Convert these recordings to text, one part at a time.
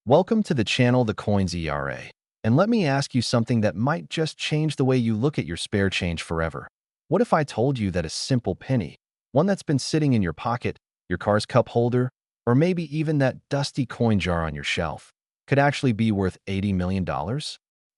Welcome to the channel The Coins ERA. And let me ask you something that might just change the way you look at your spare change forever. What if I told you that a simple penny, one that's been sitting in your pocket, your car's cup holder, or maybe even that dusty coin jar on your shelf, could actually be worth $80 million?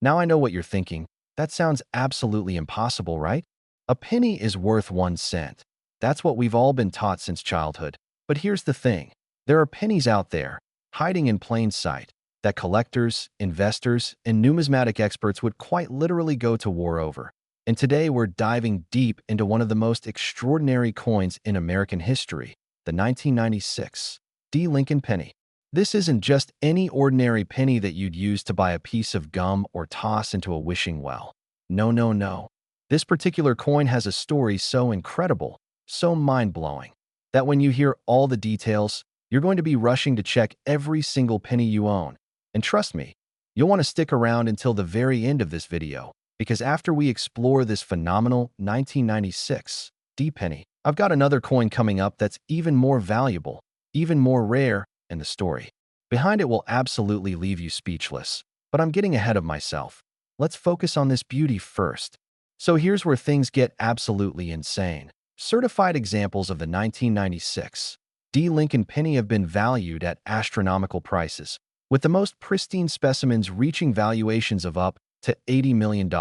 Now I know what you're thinking. That sounds absolutely impossible, right? A penny is worth 1 cent. That's what we've all been taught since childhood. But here's the thing. There are pennies out there, hiding in plain sight, that collectors, investors, and numismatic experts would quite literally go to war over. And today we're diving deep into one of the most extraordinary coins in American history, the 1996 D. Lincoln penny. This isn't just any ordinary penny that you'd use to buy a piece of gum or toss into a wishing well. No, no, no. This particular coin has a story so incredible, so mind-blowing, that when you hear all the details, you're going to be rushing to check every single penny you own. And trust me, you'll want to stick around until the very end of this video, because after we explore this phenomenal 1996 D penny, I've got another coin coming up that's even more valuable, even more rare, and the story behind it will absolutely leave you speechless. But I'm getting ahead of myself. Let's focus on this beauty first. So here's where things get absolutely insane. Certified examples of the 1996 D. Lincoln penny have been valued at astronomical prices, with the most pristine specimens reaching valuations of up to $80 million.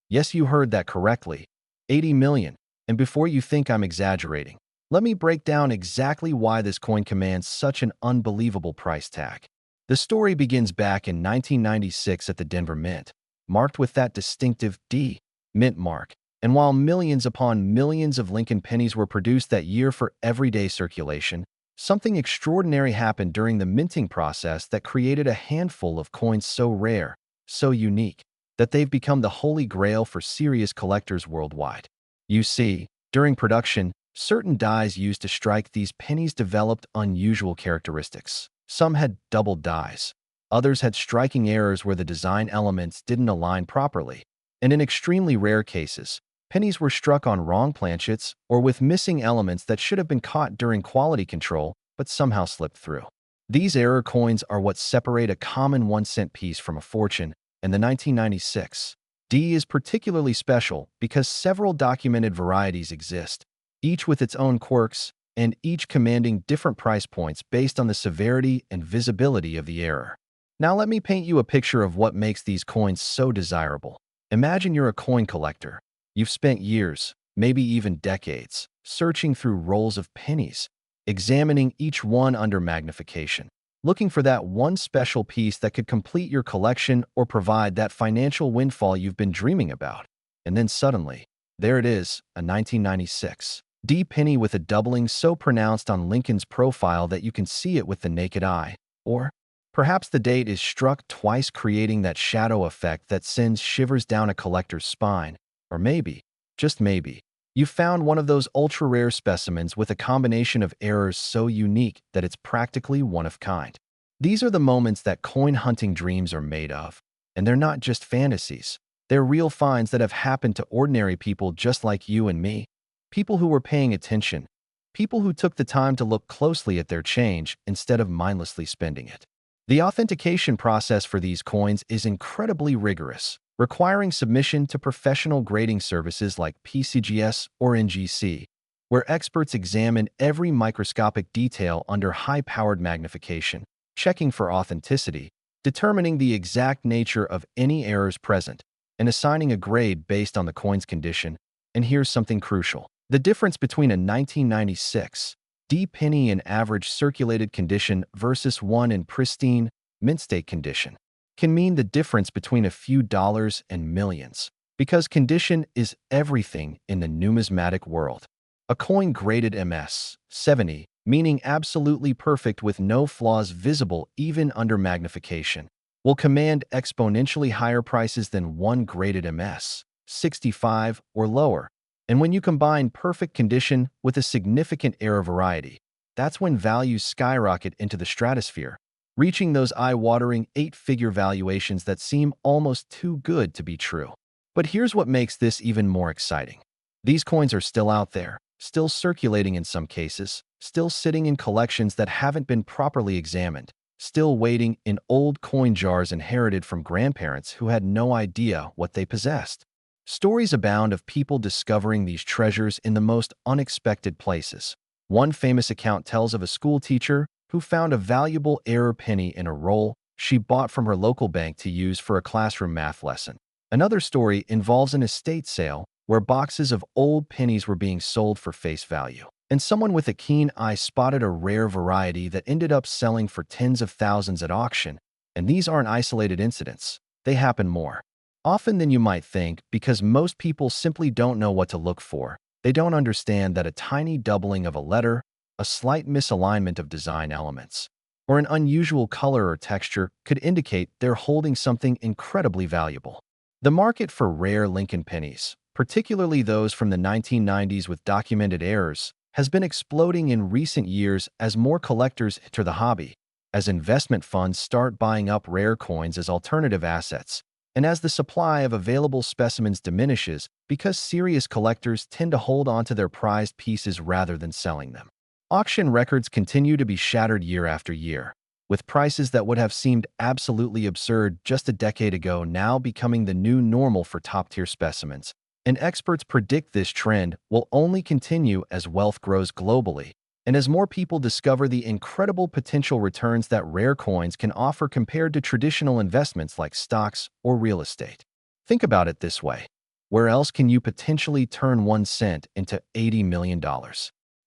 Yes, you heard that correctly, $80 million. And before you think I'm exaggerating, let me break down exactly why this coin commands such an unbelievable price tag. The story begins back in 1996 at the Denver Mint, marked with that distinctive D Mint mark. And while millions upon millions of Lincoln pennies were produced that year for everyday circulation, something extraordinary happened during the minting process that created a handful of coins so rare, so unique, that they've become the holy grail for serious collectors worldwide. You see, during production, certain dies used to strike these pennies developed unusual characteristics. Some had double dies. Others had striking errors where the design elements didn't align properly. And in extremely rare cases, pennies were struck on wrong planchets or with missing elements that should have been caught during quality control but somehow slipped through. These error coins are what separate a common 1-cent piece from a fortune, and the 1996 D is particularly special because several documented varieties exist, each with its own quirks and each commanding different price points based on the severity and visibility of the error. Now let me paint you a picture of what makes these coins so desirable. Imagine you're a coin collector. You've spent years, maybe even decades, searching through rolls of pennies, examining each one under magnification, looking for that one special piece that could complete your collection or provide that financial windfall you've been dreaming about. And then suddenly, there it is, a 1996 D penny with a doubling so pronounced on Lincoln's profile that you can see it with the naked eye. Or perhaps the date is struck twice, creating that shadow effect that sends shivers down a collector's spine. Or maybe, just maybe, you found one of those ultra-rare specimens with a combination of errors so unique that it's practically one of kind. These are the moments that coin hunting dreams are made of. And they're not just fantasies. They're real finds that have happened to ordinary people just like you and me. People who were paying attention. People who took the time to look closely at their change instead of mindlessly spending it. The authentication process for these coins is incredibly rigorous, requiring submission to professional grading services like PCGS or NGC, where experts examine every microscopic detail under high-powered magnification, checking for authenticity, determining the exact nature of any errors present, and assigning a grade based on the coin's condition. And here's something crucial. The difference between a 1996 D penny in average circulated condition versus one in pristine, mint-state condition can mean the difference between a few dollars and millions, because condition is everything in the numismatic world. A coin graded MS 70, meaning absolutely perfect with no flaws visible even under magnification, will command exponentially higher prices than one graded MS 65 or lower. And when you combine perfect condition with a significant error variety, that's when values skyrocket into the stratosphere, reaching those eye-watering 8-figure valuations that seem almost too good to be true. But here's what makes this even more exciting. These coins are still out there, still circulating in some cases, still sitting in collections that haven't been properly examined. still waiting in old coin jars inherited from grandparents who had no idea what they possessed. Stories abound of people discovering these treasures in the most unexpected places. One famous account tells of a school teacher who found a valuable error penny in a roll she bought from her local bank to use for a classroom math lesson. Another story involves an estate sale where boxes of old pennies were being sold for face value, and someone with a keen eye spotted a rare variety that ended up selling for tens of thousands at auction. And these aren't isolated incidents. They happen more often than you might think because most people simply don't know what to look for. They don't understand that a tiny doubling of a letter, a slight misalignment of design elements, or an unusual color or texture could indicate they're holding something incredibly valuable. The market for rare Lincoln pennies, particularly those from the 1990s with documented errors, has been exploding in recent years as more collectors enter the hobby, as investment funds start buying up rare coins as alternative assets, and as the supply of available specimens diminishes because serious collectors tend to hold on to their prized pieces rather than selling them. Auction records continue to be shattered year after year, with prices that would have seemed absolutely absurd just a decade ago now becoming the new normal for top-tier specimens. And experts predict this trend will only continue as wealth grows globally, and as more people discover the incredible potential returns that rare coins can offer compared to traditional investments like stocks or real estate. Think about it this way. Where else can you potentially turn 1 cent into $80 million?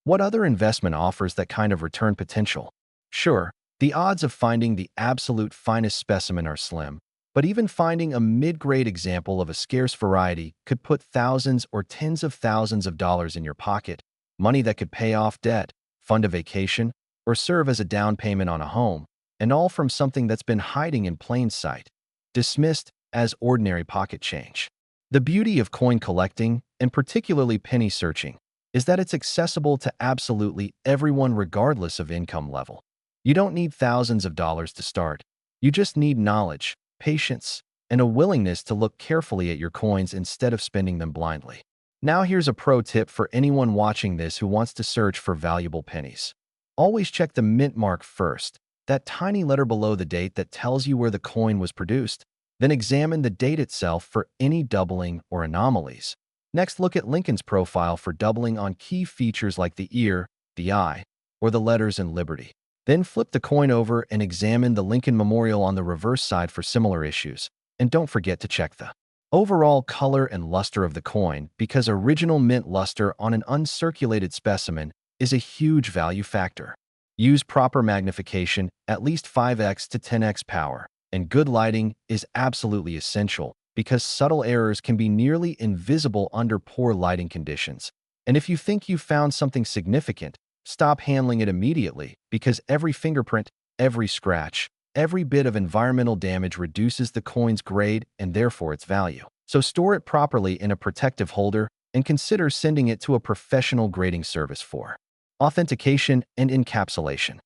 What other investment offers that kind of return potential? Sure, the odds of finding the absolute finest specimen are slim, but even finding a mid-grade example of a scarce variety could put thousands or tens of thousands of dollars in your pocket, money that could pay off debt, fund a vacation, or serve as a down payment on a home, and all from something that's been hiding in plain sight, dismissed as ordinary pocket change. The beauty of coin collecting, and particularly penny searching, is that it's accessible to absolutely everyone regardless of income level. You don't need thousands of dollars to start. You just need knowledge, patience, and a willingness to look carefully at your coins instead of spending them blindly. Now here's a pro tip for anyone watching this who wants to search for valuable pennies. Always check the mint mark first, that tiny letter below the date that tells you where the coin was produced. Then examine the date itself for any doubling or anomalies. Next, look at Lincoln's profile for doubling on key features like the ear, the eye, or the letters in Liberty. Then flip the coin over and examine the Lincoln Memorial on the reverse side for similar issues. And don't forget to check the overall color and luster of the coin because original mint luster on an uncirculated specimen is a huge value factor. Use proper magnification, at least 5x to 10x power, and good lighting is absolutely essential because subtle errors can be nearly invisible under poor lighting conditions. And if you think you've found something significant, stop handling it immediately because every fingerprint, every scratch, every bit of environmental damage reduces the coin's grade and therefore its value. So store it properly in a protective holder and consider sending it to a professional grading service for authentication and encapsulation.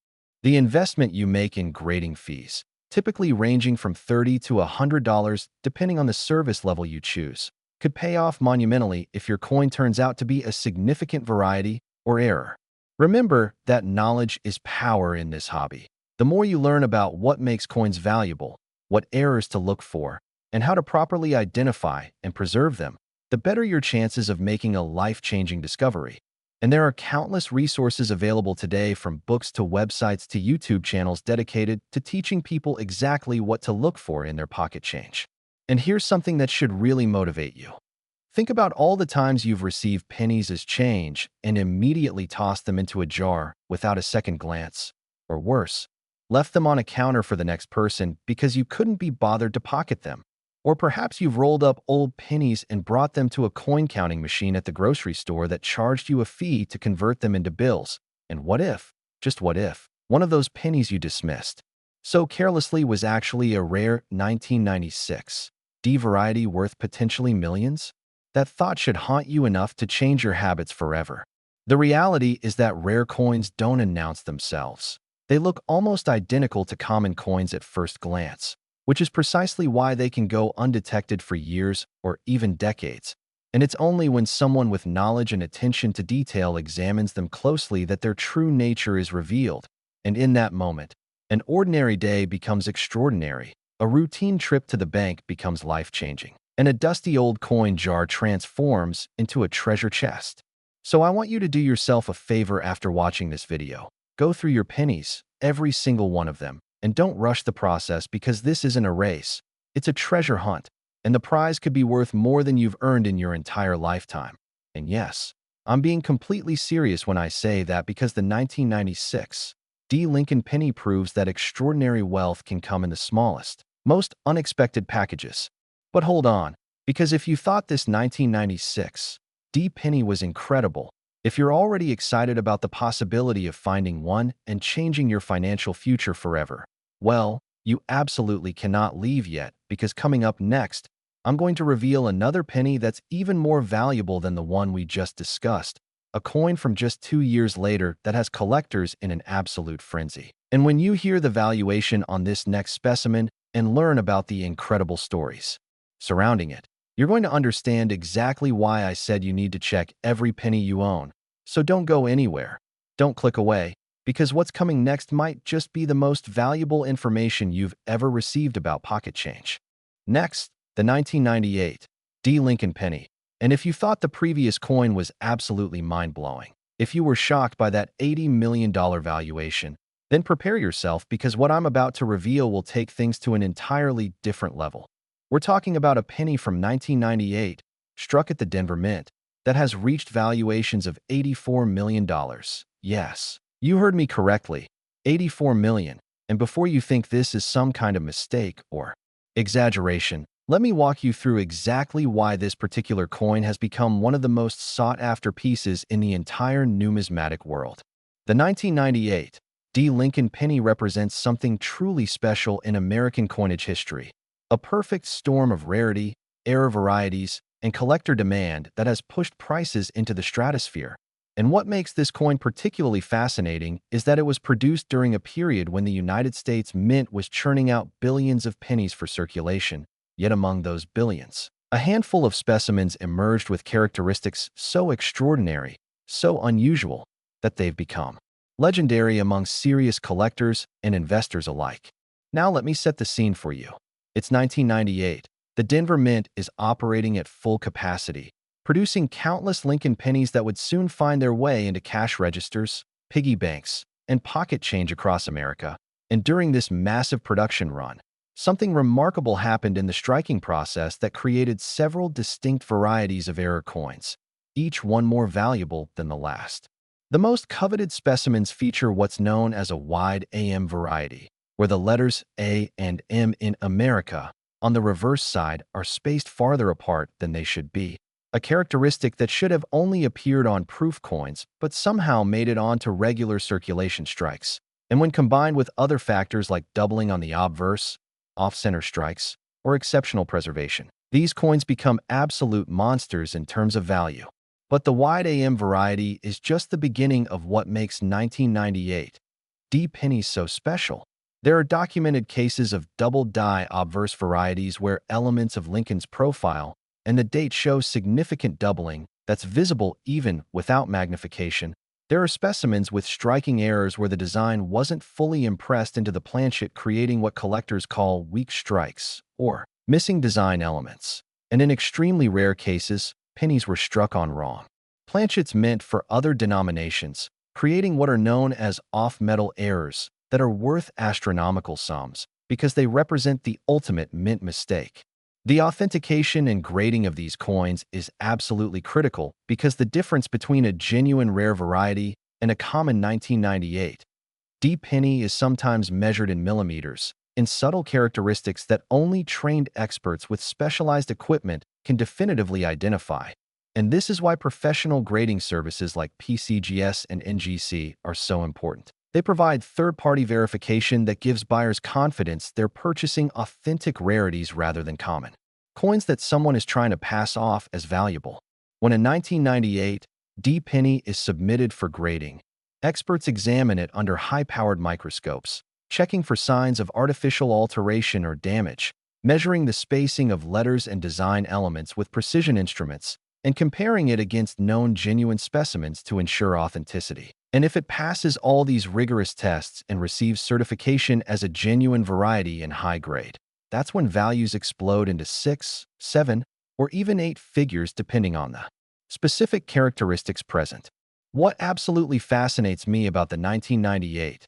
The investment you make in grading fees, typically ranging from $30 to $100 depending on the service level you choose, could pay off monumentally if your coin turns out to be a significant variety or error. Remember that knowledge is power in this hobby. The more you learn about what makes coins valuable, what errors to look for, and how to properly identify and preserve them, the better your chances of making a life-changing discovery. And there are countless resources available today, from books to websites to YouTube channels dedicated to teaching people exactly what to look for in their pocket change. And here's something that should really motivate you. Think about all the times you've received pennies as change and immediately tossed them into a jar without a second glance. Or worse, left them on a counter for the next person because you couldn't be bothered to pocket them. Or perhaps you've rolled up old pennies and brought them to a coin counting machine at the grocery store that charged you a fee to convert them into bills. And what if, just what if, one of those pennies you dismissed so carelessly was actually a rare 1996 D variety worth potentially millions? That thought should haunt you enough to change your habits forever. The reality is that rare coins don't announce themselves. They look almost identical to common coins at first glance, which is precisely why they can go undetected for years or even decades. And it's only when someone with knowledge and attention to detail examines them closely that their true nature is revealed. And in that moment, An ordinary day becomes extraordinary. A routine trip to the bank becomes life-changing. And a dusty old coin jar transforms into a treasure chest. So I want you to do yourself a favor after watching this video. Go through your pennies, every single one of them, and don't rush the process because this isn't a race. It's a treasure hunt, and the prize could be worth more than you've earned in your entire lifetime. And yes, I'm being completely serious when I say that because the 1996 D. Lincoln penny proves that extraordinary wealth can come in the smallest, most unexpected packages. But hold on, because if you thought this 1996 D penny was incredible, if you're already excited about the possibility of finding one and changing your financial future forever, well, you absolutely cannot leave yet, because coming up next, I'm going to reveal another penny that's even more valuable than the one we just discussed, a coin from just 2 years later that has collectors in an absolute frenzy. And when you hear the valuation on this next specimen and learn about the incredible stories surrounding it, you're going to understand exactly why I said you need to check every penny you own. So don't go anywhere. Don't click away, because what's coming next might just be the most valuable information you've ever received about pocket change. Next, the 1998 D. Lincoln penny. And if you thought the previous coin was absolutely mind-blowing, if you were shocked by that $80 million valuation, then prepare yourself because what I'm about to reveal will take things to an entirely different level. We're talking about a penny from 1998, struck at the Denver Mint, that has reached valuations of $84 million. Yes, you heard me correctly, $84 million. And before you think this is some kind of mistake or exaggeration, let me walk you through exactly why this particular coin has become one of the most sought-after pieces in the entire numismatic world. The 1998 D. Lincoln penny represents something truly special in American coinage history. A perfect storm of rarity, rare varieties, and collector demand that has pushed prices into the stratosphere. And what makes this coin particularly fascinating is that it was produced during a period when the United States Mint was churning out billions of pennies for circulation. Yet among those billions, a handful of specimens emerged with characteristics so extraordinary, so unusual, that they've become legendary among serious collectors and investors alike. Now let me set the scene for you. It's 1998. The Denver Mint is operating at full capacity, producing countless Lincoln pennies that would soon find their way into cash registers, piggy banks, and pocket change across America. And during this massive production run, something remarkable happened in the striking process that created several distinct varieties of error coins, each one more valuable than the last. The most coveted specimens feature what's known as a wide AM variety, where the letters A and M in America on the reverse side are spaced farther apart than they should be, a characteristic that should have only appeared on proof coins but somehow made it onto regular circulation strikes. And when combined with other factors like doubling on the obverse, off-center strikes, or exceptional preservation, these coins become absolute monsters in terms of value. But the wide AM variety is just the beginning of what makes 1998 D pennies so special. There are documented cases of double-die obverse varieties where elements of Lincoln's profile and the date show significant doubling that's visible even without magnification. There are specimens with striking errors where the design wasn't fully impressed into the planchet, creating what collectors call weak strikes or missing design elements. And in extremely rare cases, pennies were struck on wrong planchets meant for other denominations, creating what are known as off-metal errors that are worth astronomical sums because they represent the ultimate mint mistake. The authentication and grading of these coins is absolutely critical because the difference between a genuine rare variety and a common 1998 D penny is sometimes measured in millimeters, in subtle characteristics that only trained experts with specialized equipment can definitively identify. And this is why professional grading services like PCGS and NGC are so important. They provide third-party verification that gives buyers confidence they're purchasing authentic rarities rather than common coins that someone is trying to pass off as valuable. When a 1998 D penny is submitted for grading, experts examine it under high-powered microscopes, checking for signs of artificial alteration or damage, measuring the spacing of letters and design elements with precision instruments, and comparing it against known genuine specimens to ensure authenticity. And if it passes all these rigorous tests and receives certification as a genuine variety in high grade, that's when values explode into 6, 7, or even 8 figures depending on the specific characteristics present. What absolutely fascinates me about the 1998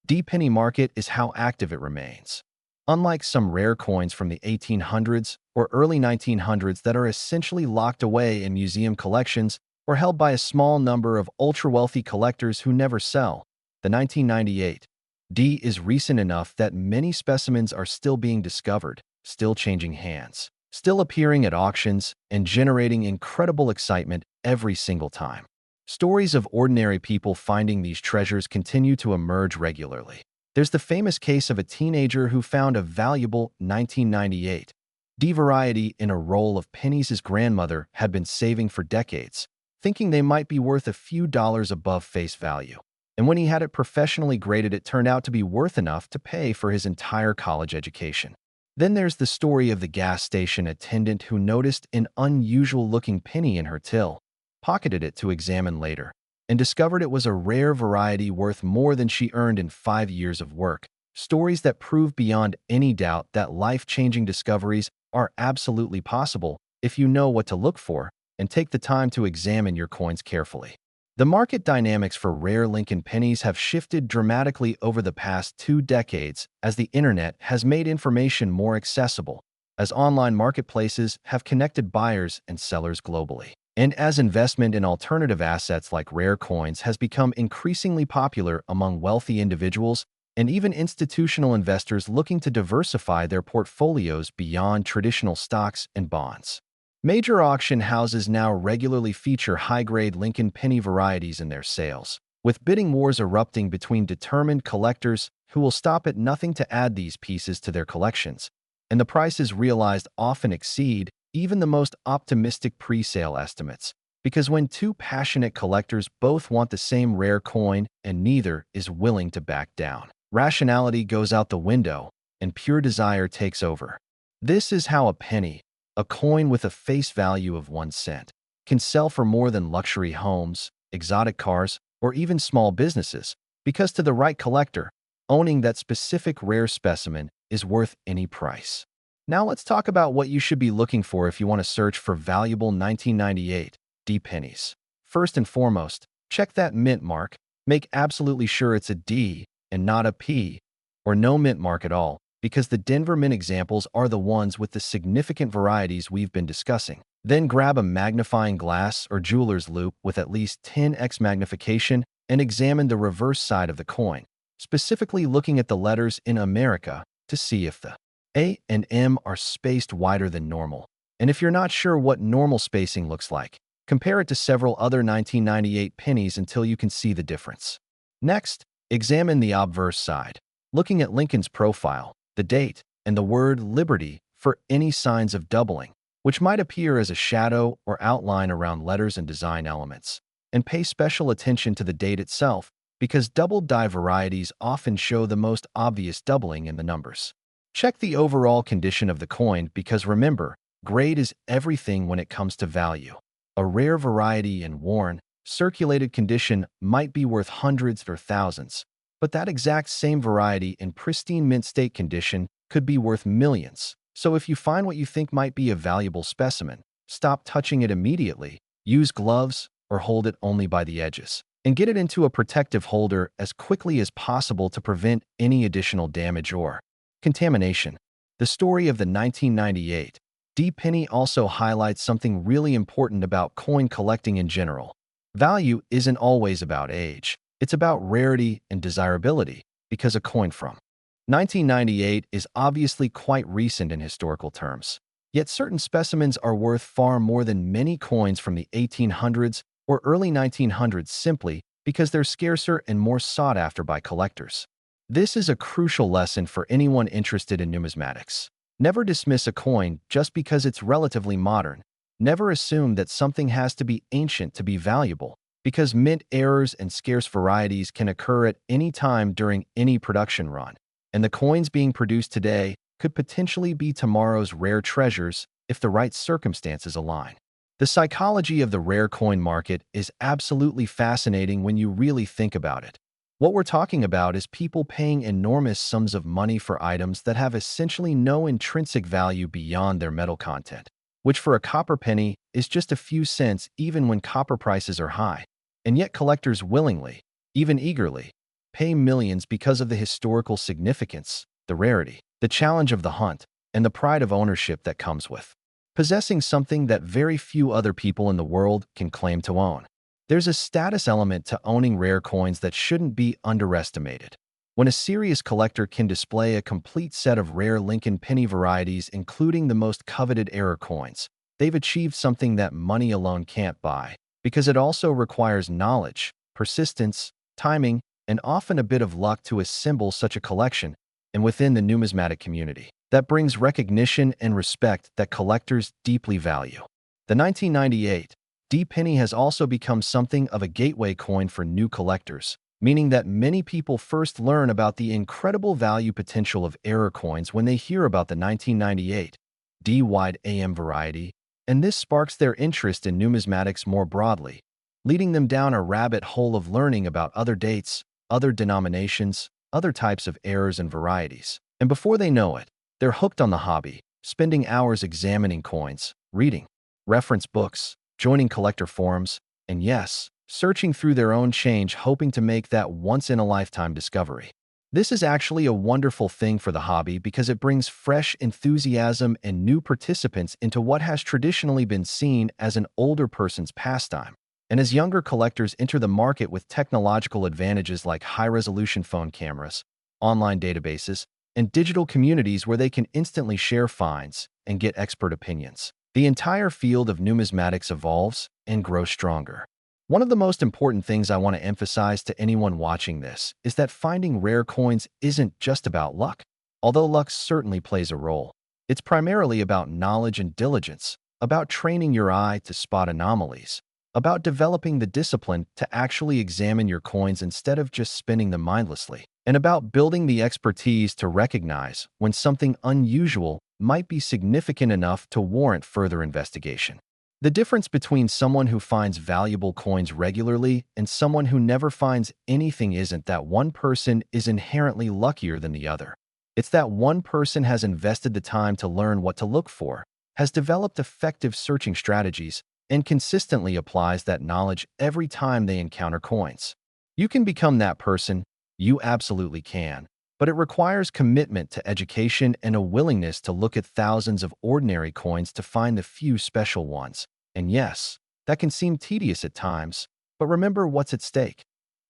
D-penny market is how active it remains. Unlike some rare coins from the 1800s or early 1900s that are essentially locked away in museum collections or held by a small number of ultra-wealthy collectors who never sell, the 1998 D is recent enough that many specimens are still being discovered, still changing hands, still appearing at auctions, and generating incredible excitement every single time. Stories of ordinary people finding these treasures continue to emerge regularly. There's the famous case of a teenager who found a valuable 1998 D variety in a roll of pennies his grandmother had been saving for decades, thinking they might be worth a few dollars above face value. And when he had it professionally graded, it turned out to be worth enough to pay for his entire college education. Then there's the story of the gas station attendant who noticed an unusual-looking penny in her till, pocketed it to examine later, and discovered it was a rare variety worth more than she earned in 5 years of work. Stories that prove beyond any doubt that life-changing discoveries are absolutely possible if you know what to look for and take the time to examine your coins carefully. The market dynamics for rare Lincoln pennies have shifted dramatically over the past 2 decades as the internet has made information more accessible, as online marketplaces have connected buyers and sellers globally, and as investment in alternative assets like rare coins has become increasingly popular among wealthy individuals and even institutional investors looking to diversify their portfolios beyond traditional stocks and bonds. Major auction houses now regularly feature high-grade Lincoln penny varieties in their sales, with bidding wars erupting between determined collectors who will stop at nothing to add these pieces to their collections, and the prices realized often exceed even the most optimistic pre-sale estimates, because when two passionate collectors both want the same rare coin and neither is willing to back down, rationality goes out the window and pure desire takes over. This is how a penny, a coin with a face value of 1 cent, can sell for more than luxury homes, exotic cars, or even small businesses, because to the right collector, owning that specific rare specimen is worth any price. Now let's talk about what you should be looking for if you want to search for valuable 1998 D pennies. First and foremost, check that mint mark. Make absolutely sure it's a D and not a P, or no mint mark at all, because the Denver Mint examples are the ones with the significant varieties we've been discussing. Then grab a magnifying glass or jeweler's loupe with at least 10x magnification and examine the reverse side of the coin, specifically looking at the letters in America to see if the A and M are spaced wider than normal. And if you're not sure what normal spacing looks like, compare it to several other 1998 pennies until you can see the difference. Next, examine the obverse side, looking at Lincoln's profile, the date, and the word Liberty for any signs of doubling, which might appear as a shadow or outline around letters and design elements. And pay special attention to the date itself, because double die varieties often show the most obvious doubling in the numbers. Check the overall condition of the coin because remember, grade is everything when it comes to value. A rare variety in worn, circulated condition might be worth hundreds or thousands, but that exact same variety in pristine mint state condition could be worth millions. So if you find what you think might be a valuable specimen, stop touching it immediately, use gloves, or hold it only by the edges, and get it into a protective holder as quickly as possible to prevent any additional damage or contamination. The story of the 1998 D penny also highlights something really important about coin collecting in general. Value isn't always about age. It's about rarity and desirability, because a coin from 1998 is obviously quite recent in historical terms. Yet certain specimens are worth far more than many coins from the 1800s or early 1900s simply because they're scarcer and more sought after by collectors. This is a crucial lesson for anyone interested in numismatics. Never dismiss a coin just because it's relatively modern. Never assume that something has to be ancient to be valuable, because mint errors and scarce varieties can occur at any time during any production run, and the coins being produced today could potentially be tomorrow's rare treasures if the right circumstances align. The psychology of the rare coin market is absolutely fascinating when you really think about it. What we're talking about is people paying enormous sums of money for items that have essentially no intrinsic value beyond their metal content, which for a copper penny is just a few cents even when copper prices are high. And yet collectors willingly, even eagerly, pay millions because of the historical significance, the rarity, the challenge of the hunt, and the pride of ownership that comes with possessing something that very few other people in the world can claim to own. There's a status element to owning rare coins that shouldn't be underestimated. When a serious collector can display a complete set of rare Lincoln penny varieties, including the most coveted error coins, they've achieved something that money alone can't buy, because it also requires knowledge, persistence, timing, and often a bit of luck to assemble such a collection, and within the numismatic community. That brings recognition and respect that collectors deeply value. The 1998 D penny has also become something of a gateway coin for new collectors, meaning that many people first learn about the incredible value potential of error coins when they hear about the 1998 D wide AM variety, and this sparks their interest in numismatics more broadly, leading them down a rabbit hole of learning about other dates, other denominations, other types of errors and varieties. And before they know it, they're hooked on the hobby, spending hours examining coins, reading reference books, joining collector forums, and yes, searching through their own change hoping to make that once-in-a-lifetime discovery. This is actually a wonderful thing for the hobby because it brings fresh enthusiasm and new participants into what has traditionally been seen as an older person's pastime. And as younger collectors enter the market with technological advantages like high-resolution phone cameras, online databases, and digital communities where they can instantly share finds and get expert opinions, the entire field of numismatics evolves and grows stronger. One of the most important things I want to emphasize to anyone watching this is that finding rare coins isn't just about luck. Although luck certainly plays a role, it's primarily about knowledge and diligence, about training your eye to spot anomalies, about developing the discipline to actually examine your coins instead of just spending them mindlessly, and about building the expertise to recognize when something unusual might be significant enough to warrant further investigation. The difference between someone who finds valuable coins regularly and someone who never finds anything isn't that one person is inherently luckier than the other. It's that one person has invested the time to learn what to look for, has developed effective searching strategies, and consistently applies that knowledge every time they encounter coins. You can become that person, you absolutely can, but it requires commitment to education and a willingness to look at thousands of ordinary coins to find the few special ones. And yes, that can seem tedious at times, but remember what's at stake.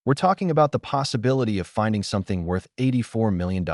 We're talking about the possibility of finding something worth $84 million.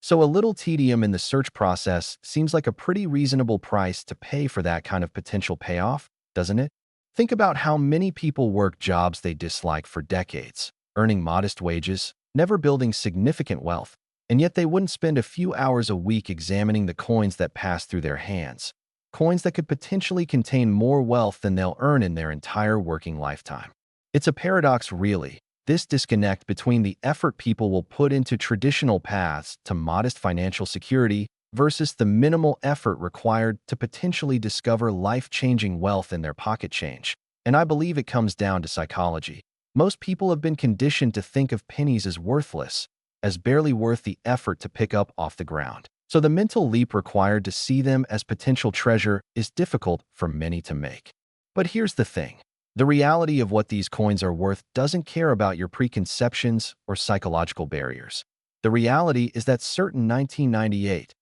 So a little tedium in the search process seems like a pretty reasonable price to pay for that kind of potential payoff, doesn't it? Think about how many people work jobs they dislike for decades, earning modest wages, never building significant wealth, and yet they wouldn't spend a few hours a week examining the coins that pass through their hands, coins that could potentially contain more wealth than they'll earn in their entire working lifetime. It's a paradox, really, this disconnect between the effort people will put into traditional paths to modest financial security versus the minimal effort required to potentially discover life-changing wealth in their pocket change. And I believe it comes down to psychology. Most people have been conditioned to think of pennies as worthless, as barely worth the effort to pick up off the ground. So the mental leap required to see them as potential treasure is difficult for many to make. But here's the thing. The reality of what these coins are worth doesn't care about your preconceptions or psychological barriers. The reality is that certain 1998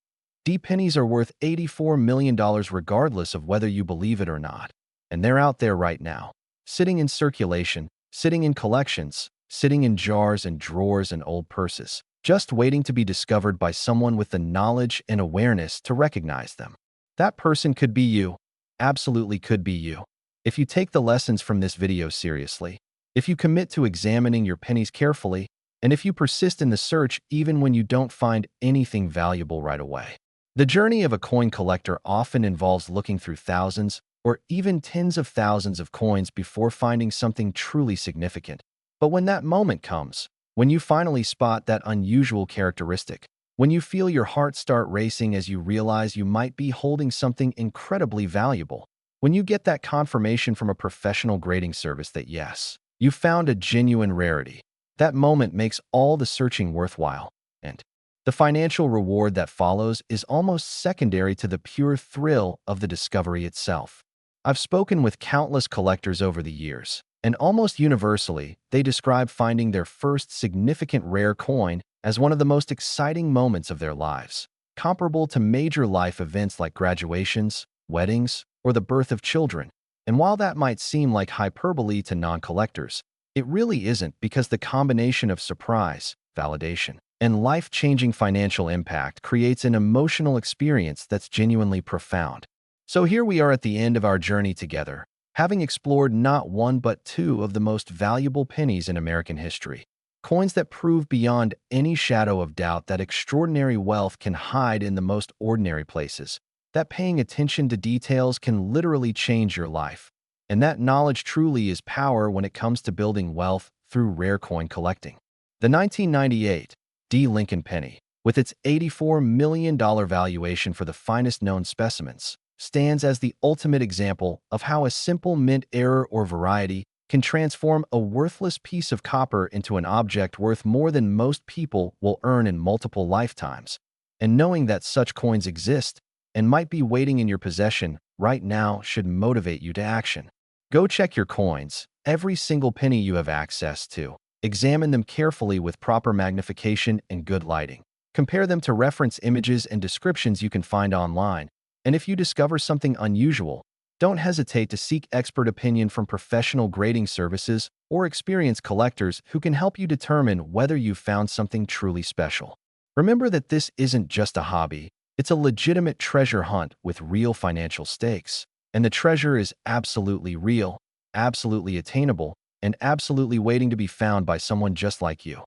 D pennies are worth $84 million regardless of whether you believe it or not. And they're out there right now, sitting in circulation, sitting in collections, sitting in jars and drawers and old purses, just waiting to be discovered by someone with the knowledge and awareness to recognize them. That person could be you, absolutely could be you. If you take the lessons from this video seriously, if you commit to examining your pennies carefully, and if you persist in the search even when you don't find anything valuable right away. The journey of a coin collector often involves looking through thousands or even tens of thousands of coins before finding something truly significant. But when that moment comes, when you finally spot that unusual characteristic, when you feel your heart start racing as you realize you might be holding something incredibly valuable, When you get that confirmation from a professional grading service that yes, you found a genuine rarity, that moment makes all the searching worthwhile. And the financial reward that follows is almost secondary to the pure thrill of the discovery itself. I've spoken with countless collectors over the years, and almost universally, they describe finding their first significant rare coin as one of the most exciting moments of their lives, comparable to major life events like graduations, weddings, or the birth of children. And while that might seem like hyperbole to non-collectors, it really isn't, because the combination of surprise, validation, and life-changing financial impact creates an emotional experience that's genuinely profound. So here we are at the end of our journey together, having explored not one but two of the most valuable pennies in American history. Coins that prove beyond any shadow of doubt that extraordinary wealth can hide in the most ordinary places, that paying attention to details can literally change your life, and that knowledge truly is power when it comes to building wealth through rare coin collecting. The 1998 D. Lincoln penny, with its $84 million valuation for the finest known specimens, stands as the ultimate example of how a simple mint error or variety can transform a worthless piece of copper into an object worth more than most people will earn in multiple lifetimes. And knowing that such coins exist and might be waiting in your possession right now should motivate you to action. Go check your coins, every single penny you have access to. Examine them carefully with proper magnification and good lighting. Compare them to reference images and descriptions you can find online. And if you discover something unusual, don't hesitate to seek expert opinion from professional grading services or experienced collectors who can help you determine whether you've found something truly special. Remember that this isn't just a hobby, it's a legitimate treasure hunt with real financial stakes. And the treasure is absolutely real, absolutely attainable, and absolutely waiting to be found by someone just like you.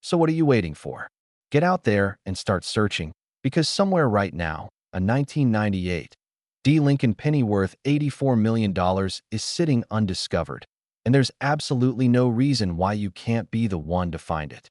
So what are you waiting for? Get out there and start searching, because somewhere right now, a 1998 D. Lincoln penny worth $84 million is sitting undiscovered, and there's absolutely no reason why you can't be the one to find it.